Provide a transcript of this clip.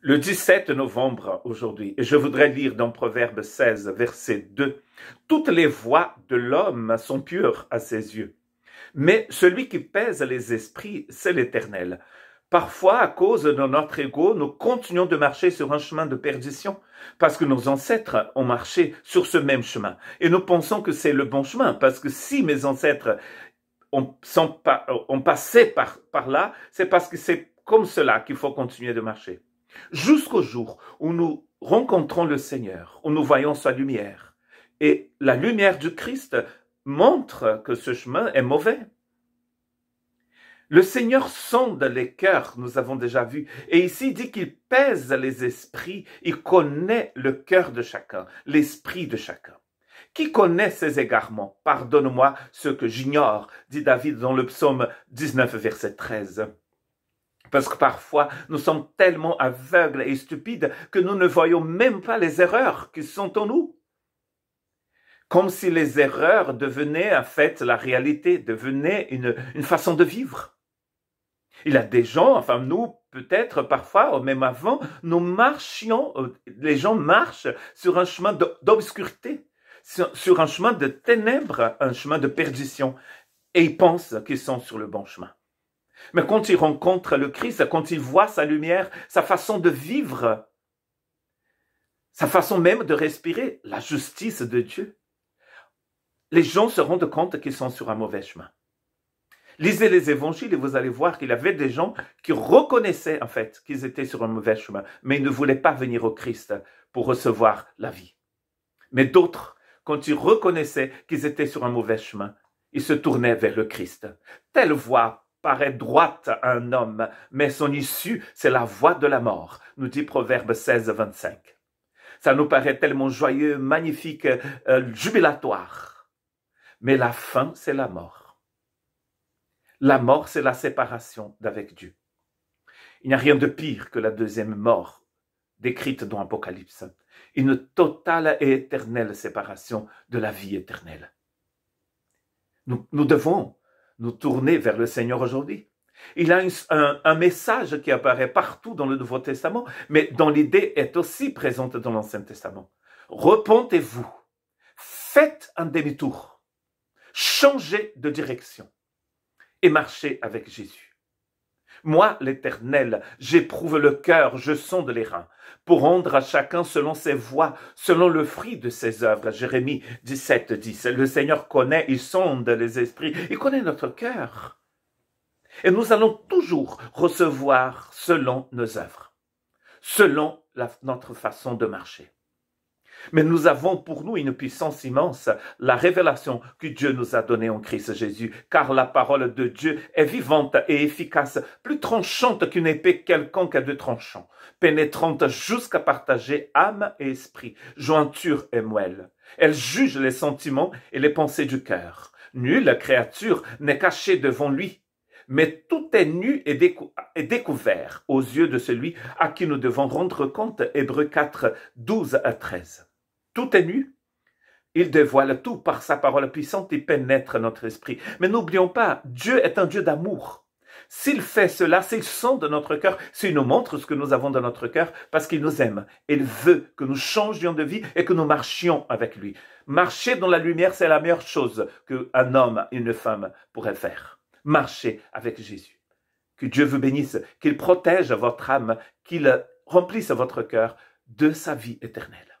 Le 17 novembre aujourd'hui, et je voudrais lire dans Proverbe 16, verset 2, « Toutes les voies de l'homme sont pures à ses yeux, mais celui qui pèse les esprits, c'est l'Éternel. » Parfois, à cause de notre ego, nous continuons de marcher sur un chemin de perdition, parce que nos ancêtres ont marché sur ce même chemin. Et nous pensons que c'est le bon chemin, parce que si mes ancêtres ont passé par là, c'est parce que c'est comme cela qu'il faut continuer de marcher. Jusqu'au jour où nous rencontrons le Seigneur, où nous voyons sa lumière. Et la lumière du Christ montre que ce chemin est mauvais. Le Seigneur sonde les cœurs, nous avons déjà vu. Et ici, il dit qu'il pèse les esprits, il connaît le cœur de chacun, l'esprit de chacun. Qui connaît ces égarements? Pardonne-moi ce que j'ignore, dit David dans le psaume 19, verset 13. Parce que parfois, nous sommes tellement aveugles et stupides que nous ne voyons même pas les erreurs qui sont en nous. Comme si les erreurs devenaient en fait la réalité, devenaient une façon de vivre. Il y a des gens, enfin nous peut-être parfois, même avant, nous marchions, les gens marchent sur un chemin d'obscurité, sur un chemin de ténèbres, un chemin de perdition, et ils pensent qu'ils sont sur le bon chemin. Mais quand ils rencontrent le Christ, quand ils voient sa lumière, sa façon de vivre, sa façon même de respirer, la justice de Dieu, les gens se rendent compte qu'ils sont sur un mauvais chemin. Lisez les évangiles et vous allez voir qu'il y avait des gens qui reconnaissaient en fait qu'ils étaient sur un mauvais chemin, mais ils ne voulaient pas venir au Christ pour recevoir la vie. Mais d'autres, quand ils reconnaissaient qu'ils étaient sur un mauvais chemin, ils se tournaient vers le Christ. Telle voie paraît droite à un homme, mais son issue, c'est la voie de la mort, nous dit Proverbe 16, 25. Ça nous paraît tellement joyeux, magnifique, jubilatoire. Mais la fin, c'est la mort. La mort, c'est la séparation d'avec Dieu. Il n'y a rien de pire que la deuxième mort décrite dans l'Apocalypse. Une totale et éternelle séparation de la vie éternelle. Nous devons nous tourner vers le Seigneur aujourd'hui. Il a un message qui apparaît partout dans le Nouveau Testament, mais dont l'idée est aussi présente dans l'Ancien Testament. Repentez-vous, faites un demi-tour, changez de direction et marchez avec Jésus. Moi, l'Éternel, j'éprouve le cœur, je sonde les reins, pour rendre à chacun selon ses voies, selon le fruit de ses œuvres. Jérémie 17, 10. Le Seigneur connaît, il sonde les esprits, il connaît notre cœur. Et nous allons toujours recevoir selon nos œuvres, selon notre façon de marcher. Mais nous avons pour nous une puissance immense, la révélation que Dieu nous a donnée en Christ Jésus, car la parole de Dieu est vivante et efficace, plus tranchante qu'une épée quelconque à deux tranchants, pénétrante jusqu'à partager âme et esprit, jointure et moelle. Elle juge les sentiments et les pensées du cœur. Nulle créature n'est cachée devant lui, mais tout est nu et découvert aux yeux de celui à qui nous devons rendre compte. Hébreux 4, 12 à 13. Tout est nu. Il dévoile tout par sa parole puissante et pénètre notre esprit. Mais n'oublions pas, Dieu est un Dieu d'amour. S'il fait cela, s'il sonde notre cœur, s'il nous montre ce que nous avons dans notre cœur, parce qu'il nous aime. Il veut que nous changions de vie et que nous marchions avec lui. Marcher dans la lumière, c'est la meilleure chose qu'un homme et une femme pourraient faire. Marcher avec Jésus. Que Dieu vous bénisse, qu'il protège votre âme, qu'il remplisse votre cœur de sa vie éternelle.